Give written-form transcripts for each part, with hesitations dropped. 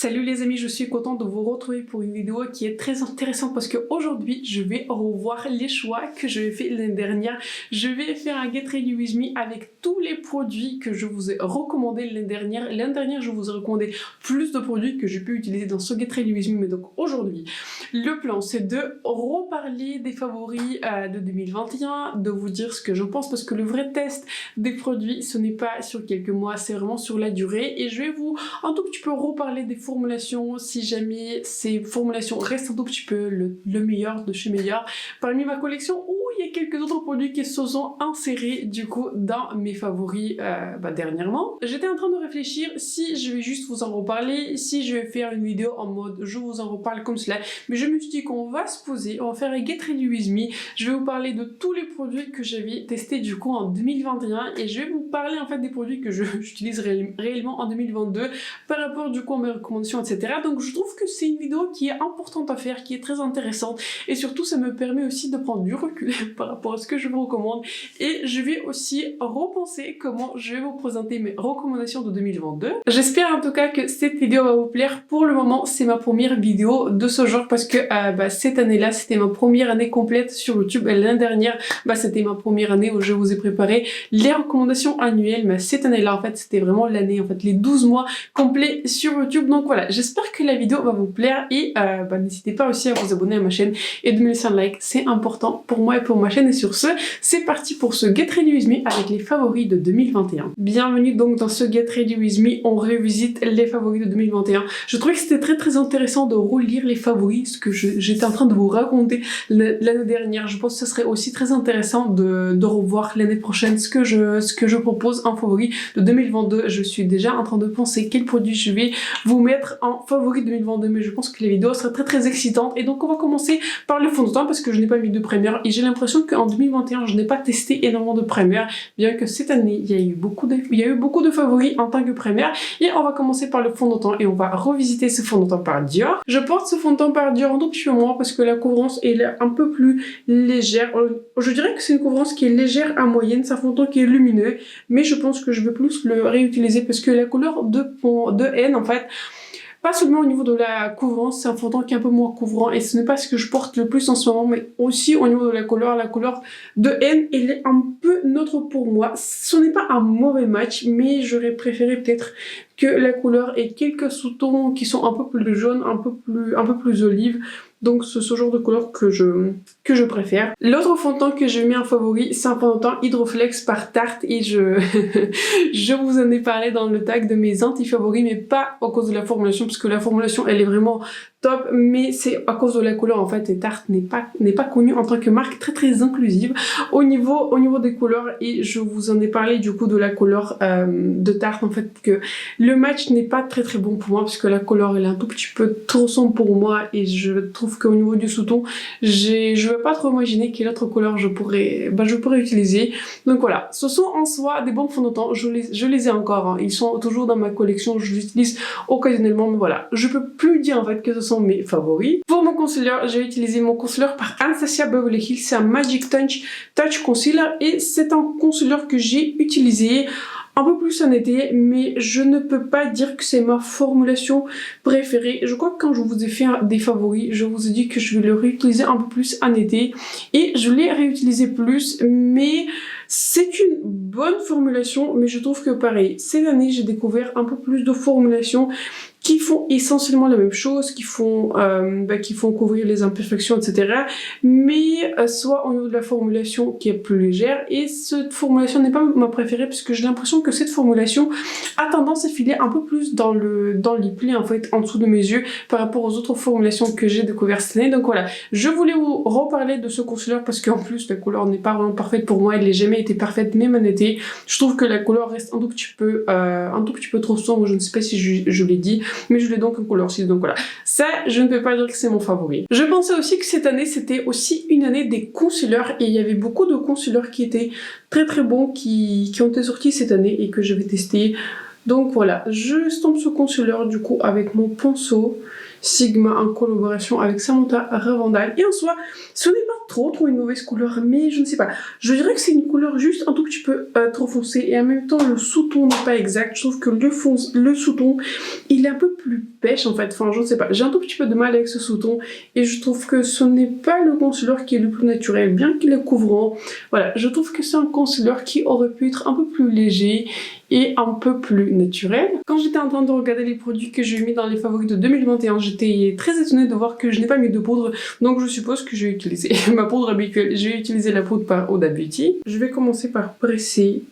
Salut les amis, je suis contente de vous retrouver pour une vidéo qui est très intéressante parce qu'aujourd'hui je vais revoir les choix que j'avais fait l'année dernière. Je vais faire un Get Ready With Me avec tous les produits que je vous ai recommandés l'année dernière. L'année dernière je vous ai recommandé plus de produits que j'ai pu utiliser dans ce Get Ready With Me, mais donc aujourd'hui le plan c'est de reparler des favoris de 2021, de vous dire ce que je pense parce que le vrai test des produits ce n'est pas sur quelques mois, c'est vraiment sur la durée et je vais vous un tout petit peu reparler des formulations si jamais ces formulations restent un tout petit peu le meilleur de chez meilleur parmi ma collection, ou il y a quelques autres produits qui se sont insérés du coup dans mes favoris dernièrement. J'étais en train de réfléchir si je vais juste vous en reparler, si je vais faire une vidéo en mode je vous en reparle comme cela, mais je me suis dit qu'on va se poser, on va faire un Get Ready With Me. Je vais vous parler de tous les produits que j'avais testés du coup en 2021 et je vais vous parler en fait des produits que j'utilise réellement en 2022 par rapport du coup à mes recommandations, etc. Donc je trouve que c'est une vidéo qui est importante à faire, qui est très intéressante et surtout ça me permet aussi de prendre du recul par rapport à ce que je vous recommande, et je vais aussi repenser comment je vais vous présenter mes recommandations de 2022. J'espère en tout cas que cette vidéo va vous plaire. Pour le moment c'est ma première vidéo de ce genre parce que cette année-là c'était ma première année complète sur YouTube et l'année dernière c'était ma première année où je vous ai préparé les recommandations annuelles, mais cette année-là en fait c'était vraiment l'année, en fait les 12 mois complets sur YouTube. Donc voilà, j'espère que la vidéo va vous plaire et n'hésitez pas aussi à vous abonner à ma chaîne et de me laisser un like, c'est important pour moi et pour ma chaîne. Et sur ce, c'est parti pour ce Get Ready With Me avec les favoris de 2021. Bienvenue donc dans ce Get Ready With Me, on revisite les favoris de 2021. Je trouvais que c'était très intéressant de relire les favoris, ce que j'étais en train de vous raconter l'année dernière. Je pense que ce serait aussi très intéressant de revoir l'année prochaine ce que je propose en favori de 2022. Je suis déjà en train de penser quel produit je vais vous mettre en favori 2022, mais je pense que les vidéos seraient très excitantes. Et donc on va commencer par le fond de teint parce que je n'ai pas mis de primer et j'ai l'impression qu'en 2021 je n'ai pas testé énormément de primer, bien que cette année il y a eu beaucoup de favoris en tant que primer. Et on va commencer par le fond de teint et on va revisiter ce fond de teint par Dior. Je porte ce fond de teint par Dior un tout petit peu moins parce que la couvrance est un peu plus légère. Je dirais que c'est une couvrance qui est légère à moyenne, c'est un fond de teint qui est lumineux, mais je pense que je vais plus le réutiliser parce que la couleur de N en fait, pas seulement au niveau de la couvrance, c'est un fond de teint qui est un peu moins couvrant et ce n'est pas ce que je porte le plus en ce moment, mais aussi au niveau de la couleur de N, elle est un peu neutre pour moi. Ce n'est pas un mauvais match, mais j'aurais préféré peut-être que la couleur ait quelques sous-tons qui sont un peu plus jaunes, un peu plus olive. Donc c'est ce genre de couleur que je préfère. L'autre fond de teint que j'ai mis en favori, c'est un fond de teint Hydroflex par Tarte et je vous en ai parlé dans le tag de mes anti-favoris, mais pas à cause de la formulation parce que la formulation elle est vraiment top, mais c'est à cause de la couleur en fait, et Tarte n'est pas connue en tant que marque très inclusive au niveau des couleurs, et je vous en ai parlé du coup de la couleur de Tarte en fait, que le match n'est pas très bon pour moi parce que la couleur elle est un tout petit peu trop sombre pour moi et je trouve qu'au niveau du sous-ton je veux pas trop imaginer quelle autre couleur je pourrais utiliser. Donc voilà, ce sont en soi des bons fonds de teint, je les ai encore, hein. Ils sont toujours dans ma collection, je les utilise occasionnellement, mais voilà, je peux plus dire en fait que ce sont mes favoris. Pour mon concealer, j'ai utilisé mon concealer par Anastasia Beverly Hills, c'est un Magic Touch Concealer et c'est un concealer que j'ai utilisé un peu plus en été, mais je ne peux pas dire que c'est ma formulation préférée. Je crois que quand je vous ai fait des favoris, je vous ai dit que je vais le réutiliser un peu plus en été et je l'ai réutilisé plus, mais c'est une bonne formulation, mais je trouve que pareil, cette année j'ai découvert un peu plus de formulations qui font essentiellement la même chose, qui font couvrir les imperfections, etc. Mais soit au niveau de la formulation qui est plus légère, et cette formulation n'est pas ma préférée parce que j'ai l'impression que cette formulation a tendance à filer un peu plus dans les plis en fait, en dessous de mes yeux par rapport aux autres formulations que j'ai découvertes cette année. Donc voilà, je voulais vous reparler de ce concealer parce qu'en plus la couleur n'est pas vraiment parfaite pour moi, elle n'a jamais été parfaite même en été. Je trouve que la couleur reste un tout petit peu trop sombre, je ne sais pas si je l'ai dit, mais je l'ai donc en couleur 6, donc voilà. Ça, je ne peux pas dire que c'est mon favori. Je pensais aussi que cette année, c'était aussi une année des concealers, et il y avait beaucoup de concealers qui étaient très bons, qui ont été sortis cette année et que je vais tester Donc voilà, je stampe ce concealer du coup avec mon pinceau Sigma en collaboration avec Samantha Ravandal. Et en soi, ce n'est pas trop une mauvaise couleur, mais je ne sais pas. Je dirais que c'est une couleur juste un tout petit peu trop foncée et en même temps le sous-ton n'est pas exact. Je trouve que le sous-ton, il est un peu plus pêche en fait. Enfin, je ne sais pas. J'ai un tout petit peu de mal avec ce sous-ton et je trouve que ce n'est pas le concealer qui est le plus naturel, bien qu'il est couvrant. Voilà, je trouve que c'est un concealer qui aurait pu être un peu plus léger et un peu plus naturel. Quand j'étais en train de regarder les produits que j'ai mis dans les favoris de 2021, j'étais très étonnée de voir que je n'ai pas mis de poudre, donc je suppose que j'ai utilisé ma poudre habituelle. J'ai utilisé la poudre par Huda Beauty. Je vais commencer par presser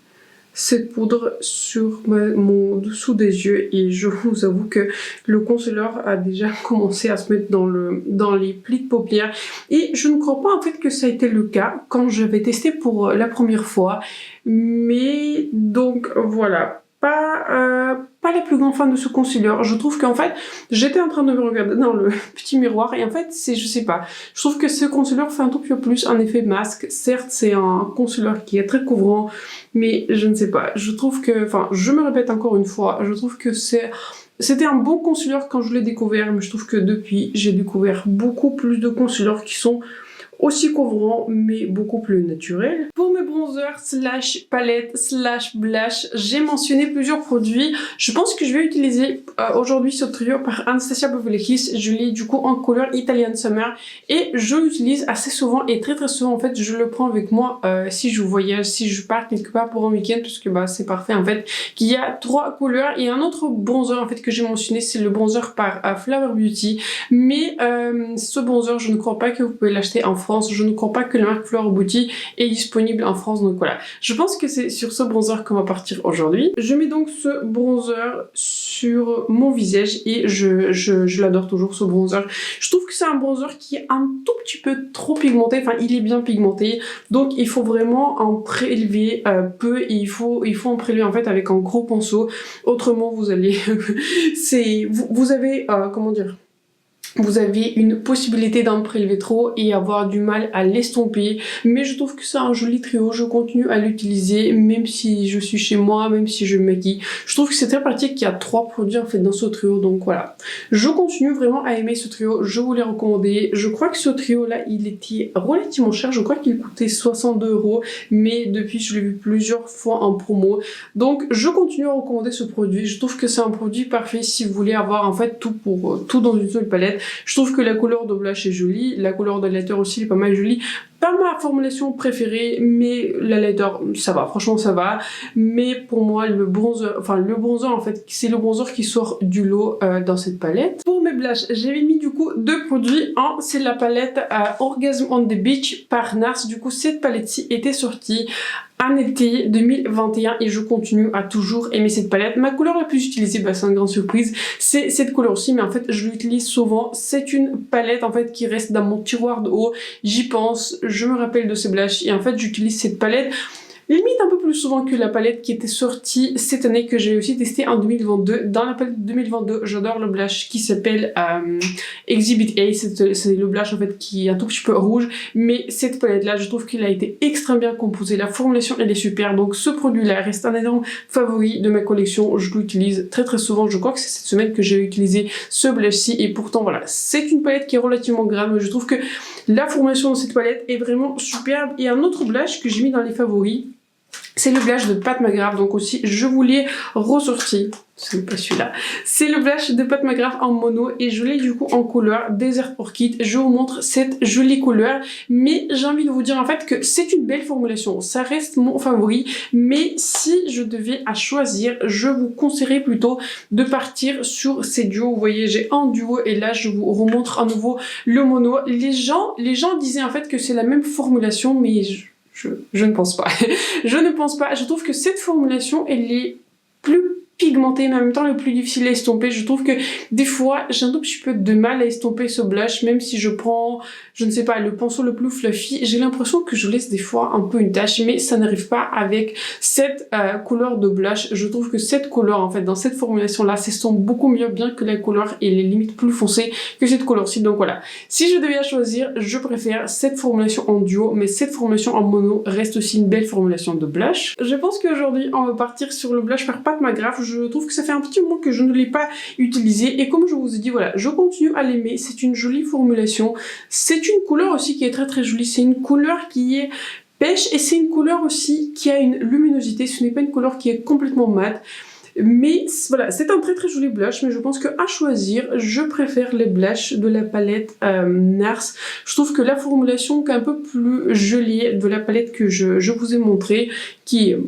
cette poudre sur mon dessous des yeux et je vous avoue que le concealer a déjà commencé à se mettre dans les plis de paupières et je ne crois pas en fait que ça a été le cas quand j'avais testé pour la première fois, mais donc voilà. Pas la plus grande fan de ce concealer. Je trouve qu'en fait, j'étais en train de me regarder dans le petit miroir et en fait, je sais pas. Je trouve que ce concealer fait un tout petit peu plus un effet masque. Certes, c'est un concealer qui est très couvrant, mais je ne sais pas. Je trouve que, enfin, je me répète encore une fois, je trouve que c'était un bon concealer quand je l'ai découvert, mais je trouve que depuis, j'ai découvert beaucoup plus de concealers qui sont aussi couvrant mais beaucoup plus naturel. Pour mes bronzers slash palettes slash blush, j'ai mentionné plusieurs produits. Je pense que je vais utiliser aujourd'hui ce trio par Anastasia Beverly Hills. Je l'ai du coup en couleur Italian Summer et je l'utilise assez souvent et très souvent en fait. Je le prends avec moi si je voyage, si je pars quelque part pour un week-end parce que bah c'est parfait en fait. Il y a 3 couleurs et un autre bronzer en fait que j'ai mentionné, c'est le bronzer par Flower Beauty, mais ce bronzer je ne crois pas que vous pouvez l'acheter en France. Je ne crois pas que la marque Flower Beauty est disponible en France, donc voilà. Je pense que c'est sur ce bronzer qu'on va partir aujourd'hui. Je mets donc ce bronzer sur mon visage et je l'adore toujours ce bronzer. Je trouve que c'est un bronzer qui est un tout petit peu trop pigmenté, enfin il est bien pigmenté, donc il faut vraiment en prélever peu et il faut en prélever en fait avec un gros pinceau. Autrement vous allez... vous avez... comment dire, vous avez une possibilité d'en prélever trop et avoir du mal à l'estomper, mais je trouve que c'est un joli trio. Je continue à l'utiliser même si je suis chez moi, même si je me maquille. Je trouve que c'est très pratique qu'il y a 3 produits en fait dans ce trio, donc voilà. Je continue vraiment à aimer ce trio, je vous l'ai recommandé. Je crois que ce trio là il était relativement cher, je crois qu'il coûtait 62 €, mais depuis je l'ai vu plusieurs fois en promo, donc je continue à recommander ce produit. Je trouve que c'est un produit parfait si vous voulez avoir en fait tout dans une seule palette. Je trouve que la couleur de blush est jolie, la couleur de highlighter aussi est pas mal jolie. Pas ma formulation préférée, mais la highlighter ça va, franchement ça va. Mais pour moi le bronzer en fait c'est le bronzer qui sort du lot dans cette palette. Pour mes blushs, j'avais mis du coup 2 produits. Un c'est la palette Orgasm on the Beach par NARS. Du coup cette palette-ci était sortie en été 2021 et je continue à toujours aimer cette palette. Ma couleur la plus utilisée, bah, c'est une grande surprise, c'est cette couleur aussi, mais en fait je l'utilise souvent. C'est une palette en fait qui reste dans mon tiroir de haut, j'y pense, je me rappelle de ces blushs et en fait j'utilise cette palette limite un peu plus souvent que la palette qui était sortie cette année, que j'ai aussi testé en 2022. Dans la palette de 2022, j'adore le blush qui s'appelle Exhibit A. C'est le blush en fait qui est un tout petit peu rouge, mais cette palette là, je trouve qu'il a été extrêmement bien composée. La formulation elle est super, donc ce produit là reste un énorme favori de ma collection. Je l'utilise très souvent. Je crois que c'est cette semaine que j'ai utilisé ce blush-ci et pourtant voilà, c'est une palette qui est relativement grave, mais je trouve que la formulation de cette palette est vraiment superbe. Et un autre blush que j'ai mis dans les favoris, c'est le blush de Pat McGrath, donc aussi je vous l'ai ressorti. C'est pas celui-là. C'est le blush de Pat McGrath en mono et je l'ai du coup en couleur Desert Orchid. Je vous montre cette jolie couleur, mais j'ai envie de vous dire en fait que c'est une belle formulation. Ça reste mon favori, mais si je devais à choisir, je vous conseillerais plutôt de partir sur ces duos. Vous voyez, j'ai un duo et là je vous remontre à nouveau le mono. Les gens disaient en fait que c'est la même formulation, mais je ne pense pas. Je ne pense pas. Je trouve que cette formulation, elle est plus pigmenté mais en même temps le plus difficile à estomper. Je trouve que des fois j'ai un tout petit peu de mal à estomper ce blush, même si je prends, je ne sais pas, le pinceau le plus fluffy, j'ai l'impression que je laisse des fois un peu une tache, mais ça n'arrive pas avec cette couleur de blush. Je trouve que cette couleur en fait dans cette formulation là s'estompe beaucoup mieux, bien que la couleur est limite plus foncée que cette couleur-ci. Donc voilà, si je devais choisir, je préfère cette formulation en duo, mais cette formulation en mono reste aussi une belle formulation de blush. Je pense qu'aujourd'hui on va partir sur le blush par Pat McGrath. je trouve que ça fait un petit moment que je ne l'ai pas utilisé et comme je vous ai dit, voilà, je continue à l'aimer. C'est une jolie formulation. C'est une couleur aussi qui est très jolie. C'est une couleur qui est pêche et c'est une couleur aussi qui a une luminosité. Ce n'est pas une couleur qui est complètement mate. Mais voilà, c'est un très joli blush, mais je pense qu'à choisir, je préfère les blushs de la palette NARS. Je trouve que la formulation est un peu plus jolie de la palette que je vous ai montrée, qui est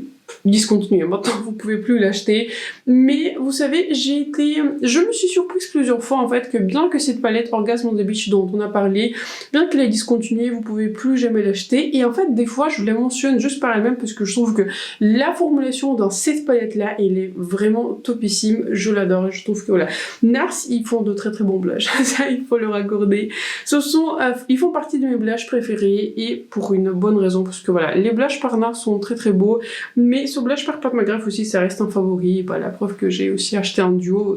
discontinuée. Maintenant, vous pouvez plus l'acheter. Mais vous savez, je me suis surprise plusieurs fois en fait que bien que cette palette Orgasm on the Beach dont on a parlé, bien qu'elle est discontinuée, vous pouvez plus jamais l'acheter. Et en fait, des fois, je la mentionne juste par elle-même parce que je trouve que la formulation dans cette palette-là, elle est vraiment topissime. Je l'adore. Je trouve que voilà, NARS, ils font de très bons blushs. Ça, il faut leur accorder. Ils font partie de mes blushs préférés et pour une bonne raison parce que voilà, les blushs par NARS sont très beaux, mais ce blush par Pat McGrath aussi, ça reste un favori. Bah, la preuve que j'ai aussi acheté un duo,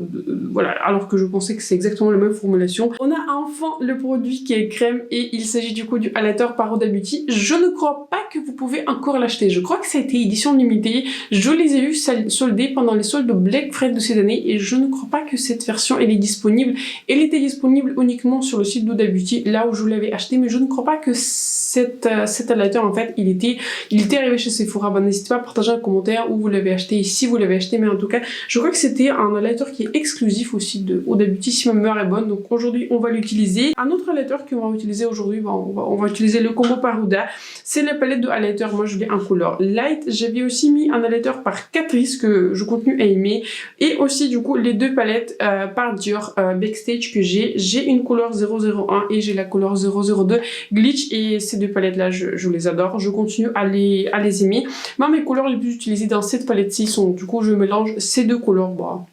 voilà, alors que je pensais que c'est exactement la même formulation. On a enfin le produit qui est crème et il s'agit du coup du highlighter par Huda Beauty. Je ne crois pas que vous pouvez encore l'acheter. Je crois que ça a été édition limitée. Je les ai eu soldés pendant les soldes de Black Friday de cette année et je ne crois pas que cette version elle est disponible. Elle était disponible uniquement sur le site d'Huda Beauty, là où je l'avais acheté, mais je ne crois pas que cet highlighter en fait il était arrivé chez Sephora. Bah, n'hésitez pas à partager un commentaire où vous l'avez acheté et si vous l'avez acheté, mais en tout cas je crois que c'était un highlighter qui est exclusif aussi de Huda Beauty si ma mémoire est bonne. Donc aujourd'hui on va l'utiliser. Un autre highlighter qu'on va utiliser aujourd'hui, bah, on va utiliser le combo par Huda. C'est la palette de highlighter. Moi je l'ai en couleur light. J'avais aussi mis un highlighter par Catrice que je continue à aimer et aussi du coup les deux palettes par Dior Backstage que j'ai une couleur 001 et j'ai la couleur 002 Glitch et ces deux palettes là je les adore. Je continue à les aimer. Moi mes couleurs les plus utilisées dans cette palette-ci sont du coup je mélange ces deux couleurs. Bah,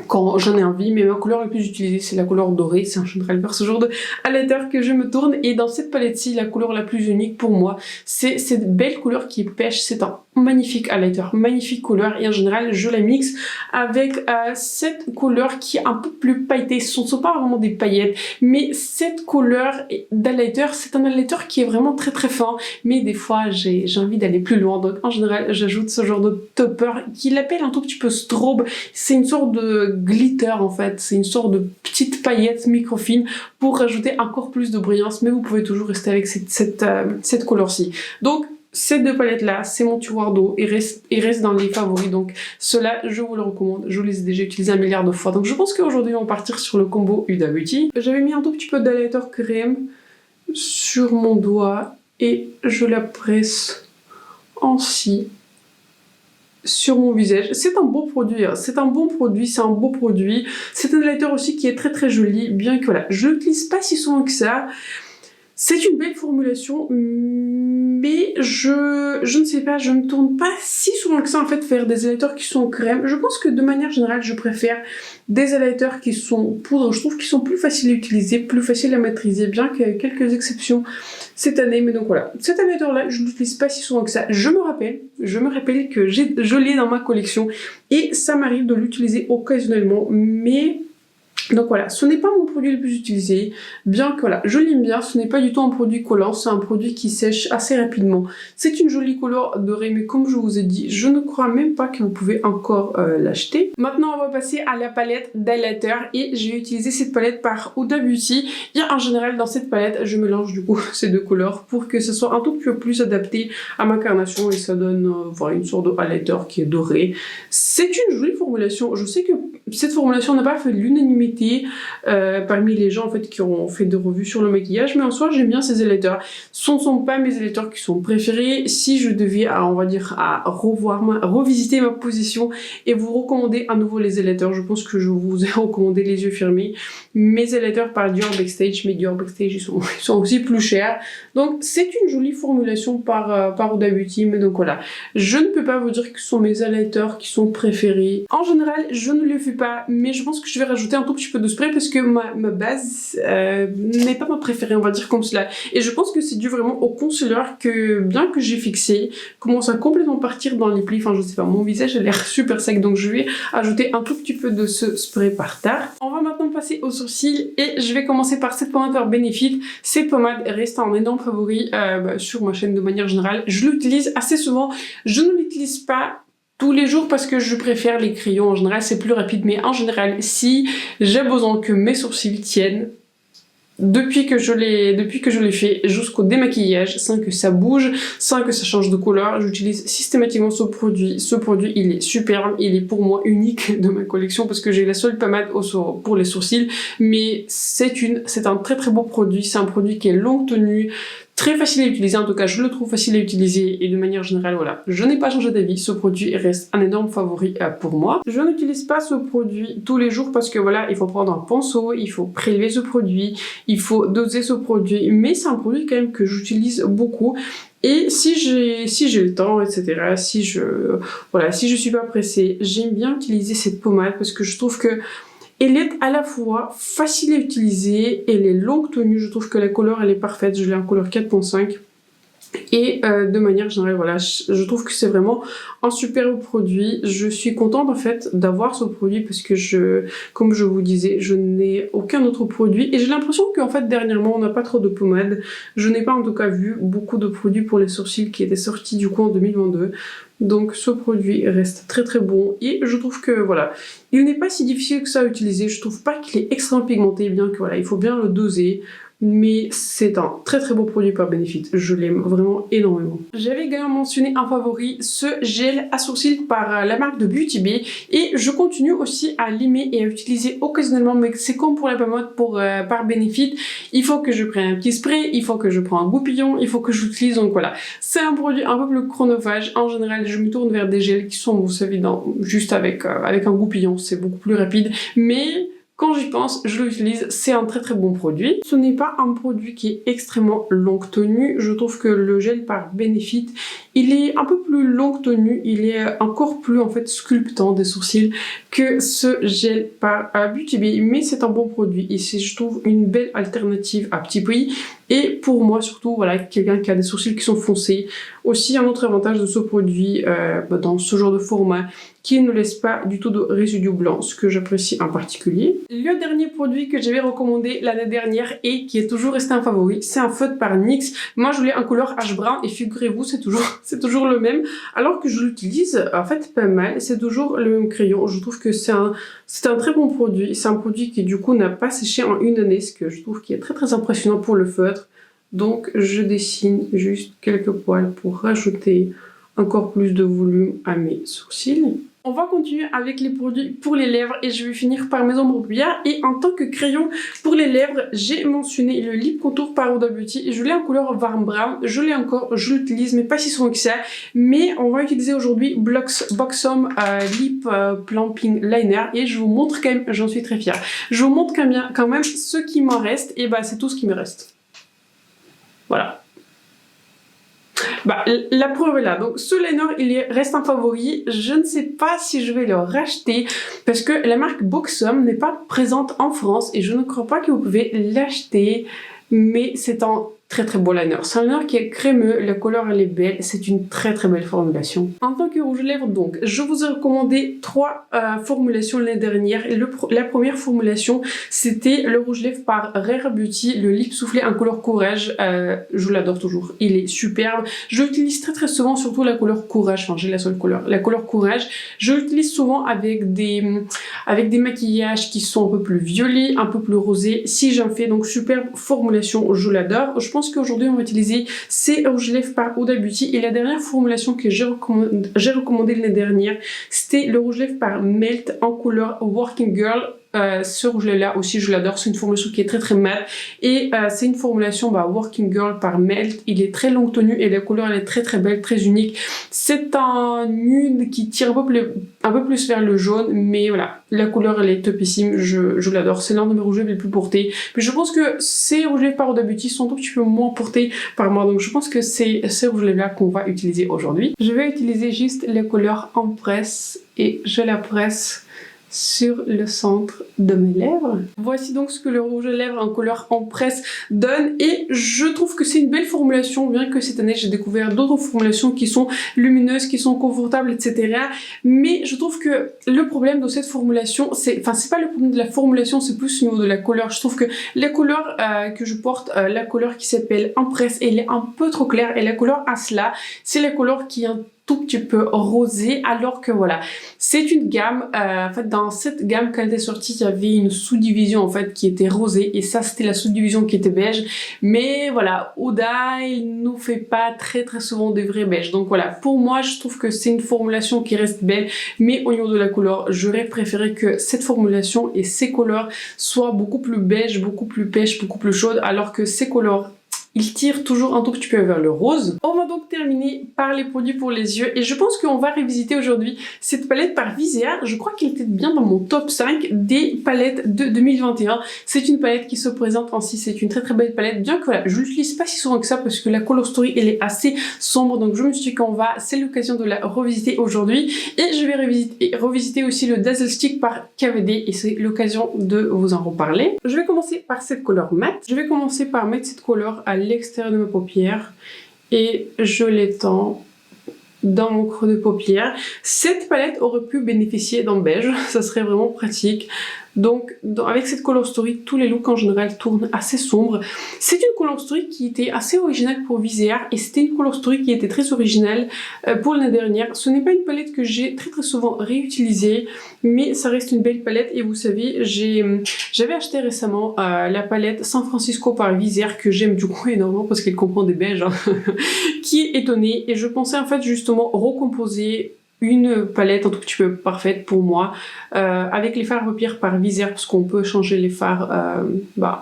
quand j'en ai envie, mais ma couleur la plus utilisée c'est la couleur dorée, c'est en général vers ce genre de highlighter que je me tourne et dans cette palette-ci la couleur la plus unique pour moi c'est cette belle couleur qui est pêche. C'est un magnifique highlighter, magnifique couleur et en général je la mixe avec cette couleur qui est un peu plus pailletée. Ce ne sont pas vraiment des paillettes mais cette couleur d'highlighter c'est un highlighter qui est vraiment très fin mais des fois j'ai envie d'aller plus loin donc en général j'ajoute ce genre de topper qui l'appelle un tout petit peu strobe. C'est une sorte de glitter en fait, c'est une sorte de petite paillette microfine pour rajouter encore plus de brillance mais vous pouvez toujours rester avec cette couleur-ci. Donc ces deux palettes là c'est mon tiroir d'eau et reste dans les favoris donc cela je vous le recommande, je les ai déjà utilisés 1 milliard de fois donc je pense qu'aujourd'hui on va partir sur le combo Huda Beauty. J'avais mis un tout petit peu d'highlighter crème sur mon doigt et je la presse ainsi sur mon visage. C'est un beau produit, hein. C'est un bon produit, c'est un beau produit. C'est un highlighter aussi qui est très joli, bien que voilà, je l'utilise pas si souvent que ça. C'est une belle formulation, mais je ne sais pas, je ne tourne pas si souvent que ça en fait faire des highlighters qui sont crème. Je pense que de manière générale, je préfère des highlighters qui sont poudre. Je trouve qu'ils sont plus faciles à utiliser, plus faciles à maîtriser, bien qu'il y ait quelques exceptions cette année. Mais donc voilà, cet highlighter là, je ne l'utilise pas si souvent que ça. Je me rappelle que je l'ai dans ma collection et ça m'arrive de l'utiliser occasionnellement, mais donc voilà, ce n'est pas mon produit le plus utilisé, bien que voilà, je l'aime bien, ce n'est pas du tout un produit collant, c'est un produit qui sèche assez rapidement. C'est une jolie couleur dorée, mais comme je vous ai dit, je ne crois même pas que vous pouvez encore l'acheter. Maintenant, on va passer à la palette d'highlighter et j'ai utilisé cette palette par Huda Beauty. Et en général, dans cette palette, je mélange du coup ces deux couleurs pour que ce soit un tout petit peu plus adapté à ma carnation et ça donne voilà, une sorte de highlighter qui est doré. C'est une jolie formulation, je sais que cette formulation n'a pas fait l'unanimité parmi les gens en fait qui ont fait des revues sur le maquillage, mais en soi j'aime bien ces highlighters. Ce ne sont pas mes highlighters qui sont préférés. Si je devais on va dire revisiter ma position et vous recommander à nouveau les highlighters, je pense que je vous ai recommandé les yeux fermés mes highlighters par Dior Backstage, mais Dior Backstage ils sont aussi plus chers. Donc c'est une jolie formulation par Huda Beauty, mais donc voilà, je ne peux pas vous dire que ce sont mes highlighters qui sont préférés. En général je ne le fais pas, mais je pense que je vais rajouter un tout petit peu de spray parce que ma base n'est pas ma préférée, on va dire comme cela. Et je pense que c'est dû vraiment au concealer que, bien que j'ai fixé, commence à complètement partir dans les plis. Enfin, je sais pas, mon visage a l'air super sec, donc je vais ajouter un tout petit peu de ce spray par terre. On va maintenant passer aux sourcils et je vais commencer par cette pommade par Benefit. Cette pommade reste un énorme favori sur ma chaîne de manière générale. Je l'utilise assez souvent, je ne l'utilise pas tous les jours parce que je préfère les crayons. En général, c'est plus rapide, mais en général, si j'ai besoin que mes sourcils tiennent, depuis que je l'ai fait jusqu'au démaquillage, sans que ça bouge, sans que ça change de couleur, j'utilise systématiquement ce produit. Ce produit, il est superbe, il est pour moi unique de ma collection parce que j'ai la seule pommade pour les sourcils, mais c'est un très très beau produit. C'est un produit qui est longue tenue, très facile à utiliser, en tout cas je le trouve facile à utiliser et de manière générale voilà, je n'ai pas changé d'avis, ce produit reste un énorme favori pour moi. Je n'utilise pas ce produit tous les jours parce que voilà, il faut prendre un pinceau, il faut prélever ce produit, il faut doser ce produit, mais c'est un produit quand même que j'utilise beaucoup. Et si j'ai le temps, etc., si je suis pas pressée, j'aime bien utiliser cette pommade parce que je trouve que elle est à la fois facile à utiliser, elle est longue tenue, je trouve que la couleur elle est parfaite, je l'ai en couleur 4.5. Et de manière générale, voilà, je trouve que c'est vraiment un superbe produit. Je suis contente en fait d'avoir ce produit parce que comme je vous disais, je n'ai aucun autre produit. Et j'ai l'impression qu'en fait dernièrement on n'a pas trop de pommades. Je n'ai pas en tout cas vu beaucoup de produits pour les sourcils qui étaient sortis du coup en 2022. Donc ce produit reste très très bon et je trouve que voilà, il n'est pas si difficile que ça à utiliser. Je trouve pas qu'il est extrêmement pigmenté, bien que voilà, il faut bien le doser. Mais c'est un très très beau produit par Benefit, je l'aime vraiment énormément. J'avais également mentionné en favori ce gel à sourcils par la marque de Beauty Bay et je continue aussi à l'aimer et à utiliser occasionnellement, mais c'est comme pour la pommade par Benefit, il faut que je prenne un petit spray, il faut que je prenne un goupillon, il faut que j'utilise, donc voilà. C'est un produit un peu plus chronophage, en général je me tourne vers des gels qui sont, vous savez, juste avec un goupillon, c'est beaucoup plus rapide, mais quand j'y pense, je l'utilise, c'est un très très bon produit. Ce n'est pas un produit qui est extrêmement longue tenue, je trouve que le gel par Benefit, il est un peu plus longue tenue, il est encore plus en fait sculptant des sourcils que ce gel par Beauty Bay, mais c'est un bon produit et c'est, je trouve, une belle alternative à Petit Prix. Et pour moi surtout, voilà, quelqu'un qui a des sourcils qui sont foncés. Aussi un autre avantage de ce produit dans ce genre de format, qui ne laisse pas du tout de résidus blancs, ce que j'apprécie en particulier. Le dernier produit que j'avais recommandé l'année dernière et qui est toujours resté un favori, c'est un feutre par NYX. Moi je l'ai en couleur H brun et figurez-vous, c'est toujours le même, alors que je l'utilise en fait pas mal, c'est toujours le même crayon. Je trouve que c'est un très bon produit, c'est un produit qui du coup n'a pas séché en une année, ce que je trouve qui est très très impressionnant pour le feutre. Donc je dessine juste quelques poils pour rajouter encore plus de volume à mes sourcils. On va continuer avec les produits pour les lèvres et je vais finir par mes ombres paupières. Et en tant que crayon pour les lèvres, j'ai mentionné le Lip Contour par Huda Beauty. Je l'ai en couleur Warm Brown, je l'ai encore, je l'utilise mais pas si souvent que ça. Mais on va utiliser aujourd'hui Buxom Lip Plumping Liner et je vous montre quand même, j'en suis très fière. Je vous montre quand même ce qui m'en reste et bah c'est tout ce qui me reste. Voilà. Bah, la preuve est là. Donc ce liner, reste un favori. Je ne sais pas si je vais le racheter parce que la marque Buxom n'est pas présente en France et je ne crois pas que vous pouvez l'acheter. Mais c'est un très très beau liner. C'est un liner qui est crémeux, la couleur elle est belle, c'est une très très belle formulation. En tant que rouge à lèvres donc, je vous ai recommandé 3 formulations l'année dernière. Et la première formulation c'était le rouge à lèvres par Rare Beauty, le lip soufflé en couleur Courage. Je l'adore toujours, il est superbe. Je l'utilise très très souvent, surtout la couleur Courage, enfin j'ai la seule couleur, la couleur Courage. Je l'utilise souvent avec des maquillages qui sont un peu plus violets, un peu plus rosés. Si j'en fais, donc superbe formulation, je l'adore. Je pense qu'aujourd'hui on va utiliser ces rouges à lèvres par Huda Beauty et la dernière formulation que j'ai recommandée l'année dernière c'était le rouge à lèvres par Melt en couleur Working Girl. Ce rouge là aussi je l'adore, c'est une formulation qui est très très mat et c'est une formulation Working Girl par Melt. Il est très longue tenue et la couleur elle est très très belle, très unique. C'est un nude qui tire un peu plus vers le jaune, mais voilà, la couleur elle est topissime, je l'adore, c'est l'un de mes rouges les plus portés. Mais je pense que ces rouges par Huda Beauty sont un petit peu moins portés par moi, donc je pense que c'est ces rouges là qu'on va utiliser aujourd'hui. Je vais utiliser juste la couleur en presse et je la presse sur le centre de mes lèvres. Voici donc ce que le rouge à lèvres en couleur en presse donne et je trouve que c'est une belle formulation, bien que cette année j'ai découvert d'autres formulations qui sont lumineuses, qui sont confortables, etc. Mais je trouve que le problème de cette formulation, c'est pas le problème de la formulation, c'est plus au niveau de la couleur. Je trouve que la couleur que je porte, la couleur qui s'appelle en presse, elle est un peu trop claire et la couleur Asla, c'est la couleur qui est un tout petit peu rosé, alors que voilà, c'est une gamme, en fait dans cette gamme quand elle est sortie, il y avait une sous-division en fait qui était rosée et ça c'était la sous-division qui était beige, mais voilà, Huda il nous fait pas très souvent des vrais beiges, donc voilà, pour moi je trouve que c'est une formulation qui reste belle, mais au niveau de la couleur, j'aurais préféré que cette formulation et ces couleurs soient beaucoup plus beige, beaucoup plus pêche, beaucoup plus chaude, alors que ces couleurs il tire toujours un tout petit peu vers le rose. On va donc terminer par les produits pour les yeux et je pense qu'on va revisiter aujourd'hui cette palette par Viseart. Je crois qu'elle était bien dans mon top 5 des palettes de 2021. C'est une palette qui se présente ainsi, c'est une très belle palette, bien que voilà, je l'utilise pas si souvent que ça parce que la Color Story elle est assez sombre, donc je me suis dit c'est l'occasion de la revisiter aujourd'hui et je vais revisiter aussi le Dazzle Stick par KVD et c'est l'occasion de vous en reparler. Je vais commencer par cette couleur mat. Je vais commencer par mettre cette couleur à l'extérieur de ma paupière et je l'étends dans mon creux de paupière. Cette palette aurait pu bénéficier d'un beige, ça serait vraiment pratique. Donc avec cette Color Story, tous les looks en général tournent assez sombres. C'est une Color Story qui était assez originale pour Viseart et c'était une Color Story qui était très originale pour l'année dernière. Ce n'est pas une palette que j'ai très souvent réutilisée, mais ça reste une belle palette et vous savez, j'avais acheté récemment la palette San Francisco par Viseart que j'aime du coup énormément parce qu'elle comprend des beiges, hein, qui est étonnée et je pensais en fait justement recomposer une palette un tout petit peu parfaite pour moi avec les fards à paupières par Viseart parce qu'on peut changer les fards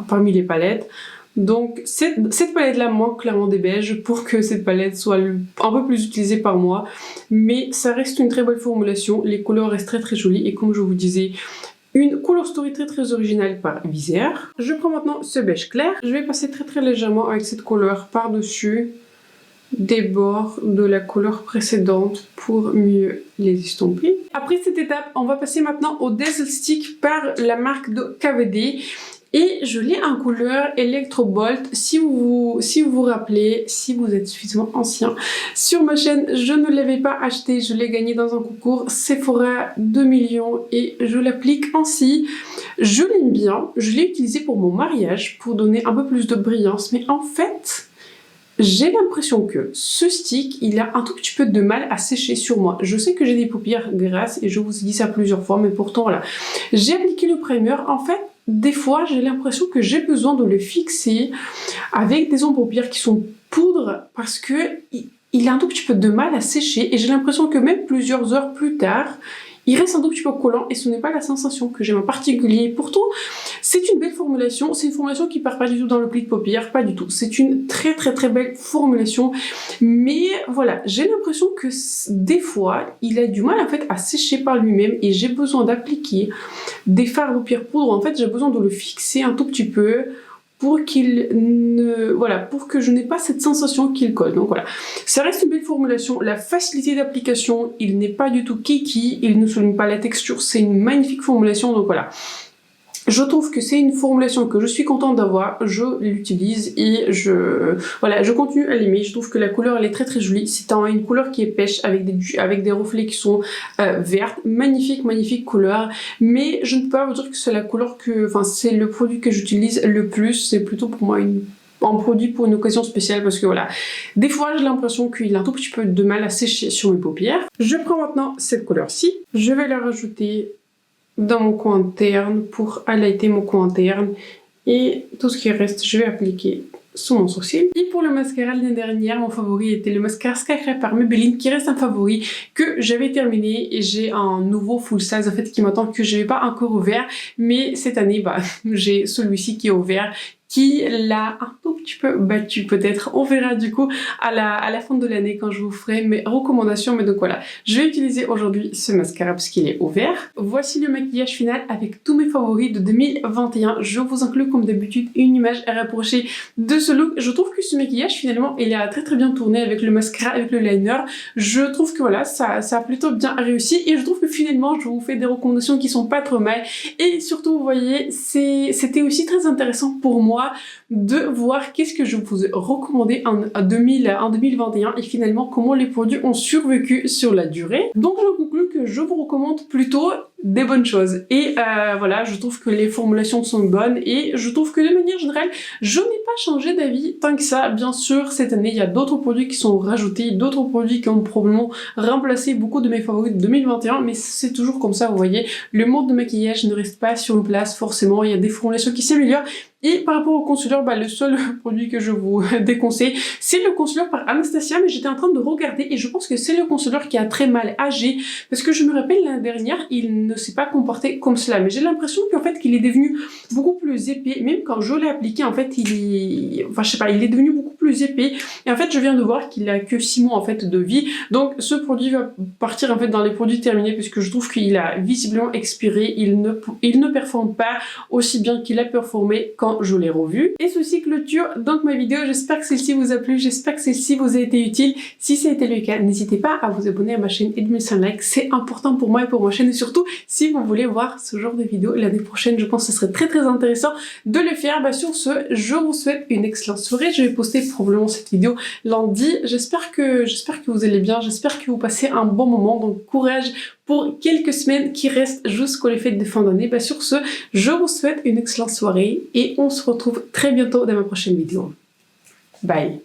parmi les palettes. Donc cette palette là manque clairement des beiges pour que cette palette soit un peu plus utilisée par moi, mais ça reste une très belle formulation, les couleurs restent très jolies et comme je vous disais, une Color Story très originale par Viseart. Je prends maintenant ce beige clair, je vais passer très légèrement avec cette couleur par dessus des bords de la couleur précédente pour mieux les estomper. Après cette étape, on va passer maintenant au Dazzle Stick par la marque de KVD et je l'ai en couleur Electro Bolt. Si vous vous rappelez, si vous êtes suffisamment ancien, sur ma chaîne, je ne l'avais pas acheté, je l'ai gagné dans un concours Sephora 2 millions et je l'applique ainsi. Je l'aime bien, je l'ai utilisé pour mon mariage pour donner un peu plus de brillance, mais en fait, j'ai l'impression que ce stick, il a un tout petit peu de mal à sécher sur moi. Je sais que j'ai des paupières grasses et je vous ai dit ça plusieurs fois, mais pourtant voilà. J'ai appliqué le primer, en fait, des fois j'ai l'impression que j'ai besoin de le fixer avec des ondes paupières qui sont poudre parce que il a un tout petit peu de mal à sécher et j'ai l'impression que même plusieurs heures plus tard, il reste un tout petit peu collant et ce n'est pas la sensation que j'aime en particulier. Pourtant, c'est une belle formulation. C'est une formulation qui part pas du tout dans le pli de paupière, pas du tout. C'est une très belle formulation. Mais voilà, j'ai l'impression que des fois, il a du mal en fait à sécher par lui-même et j'ai besoin d'appliquer des fards à paupières poudre. En fait, j'ai besoin de le fixer un tout petit peu pour pour que je n'ai pas cette sensation qu'il colle. Donc voilà, ça reste une belle formulation. La facilité d'application, il n'est pas du tout kiki, il ne souligne pas la texture, c'est une magnifique formulation. Donc voilà, je trouve que c'est une formulation que je suis contente d'avoir, je l'utilise et je continue à l'aimer. Je trouve que la couleur elle est très jolie, c'est une couleur qui est pêche avec des reflets qui sont vertes, magnifique couleur, mais je ne peux pas vous dire que c'est la couleur c'est le produit que j'utilise le plus, c'est plutôt pour moi un produit pour une occasion spéciale parce que voilà, des fois j'ai l'impression qu'il a un tout petit peu de mal à sécher sur mes paupières. Je prends maintenant cette couleur-ci, je vais la rajouter dans mon coin interne pour highlighter mon coin interne et tout ce qui reste je vais appliquer sur mon sourcil. Et pour le mascara l'année dernière, mon favori était le mascara Sky par Maybelline qui reste un favori que j'avais terminé et j'ai un nouveau full size en fait qui m'attend que je n'ai pas encore ouvert, mais cette année j'ai celui-ci qui est ouvert, qui l'a un tout petit peu battu peut-être. On verra du coup à la fin de l'année quand je vous ferai mes recommandations. Mais donc voilà, je vais utiliser aujourd'hui ce mascara parce qu'il est ouvert. Voici le maquillage final avec tous mes favoris de 2021. Je vous inclus comme d'habitude une image rapprochée de ce look. Je trouve que ce maquillage finalement il a très bien tourné avec le mascara, avec le liner. Je trouve que voilà, ça a plutôt bien réussi et je trouve que finalement je vous fais des recommandations qui sont pas trop mal. Et surtout vous voyez, c'était aussi très intéressant pour moi de voir qu'est-ce que je vous ai recommandé en 2021 et finalement comment les produits ont survécu sur la durée. Donc je conclus que je vous recommande plutôt des bonnes choses. Et voilà, je trouve que les formulations sont bonnes et je trouve que de manière générale, je n'ai pas changé d'avis tant que ça. Bien sûr, cette année, il y a d'autres produits qui sont rajoutés, d'autres produits qui ont probablement remplacé beaucoup de mes favoris de 2021, mais c'est toujours comme ça, vous voyez. Le monde de maquillage ne reste pas sur une place, forcément, il y a des formulations qui s'améliorent. Et par rapport au concealer, le seul produit que je vous déconseille, c'est le concealer par Anastasia, mais j'étais en train de regarder et je pense que c'est le concealer qui a très mal agi, parce que je me rappelle l'année dernière, il ne s'est pas comporté comme cela, mais j'ai l'impression qu'en fait qu'il est devenu beaucoup plus épais, même quand je l'ai appliqué, en fait, il est devenu beaucoup plus épais, et en fait, je viens de voir qu'il a que 6 mois, en fait, de vie, donc ce produit va partir, en fait, dans les produits terminés, puisque je trouve qu'il a visiblement expiré, il ne performe pas aussi bien qu'il a performé quand je l'ai revu. Et ceci clôture donc ma vidéo, j'espère que celle-ci vous a plu, j'espère que celle-ci vous a été utile. Si ça a été le cas, n'hésitez pas à vous abonner à ma chaîne et de me laisser un like, c'est important pour moi et pour ma chaîne, et surtout si vous voulez voir ce genre de vidéo l'année prochaine, je pense que ce serait très intéressant de le faire. Sur ce, je vous souhaite une excellente soirée, je vais poster probablement cette vidéo lundi, j'espère que vous allez bien, j'espère que vous passez un bon moment, donc courage pour quelques semaines qui restent jusqu'aux fêtes de fin d'année. Sur ce, je vous souhaite une excellente soirée et on se retrouve très bientôt dans ma prochaine vidéo. Bye!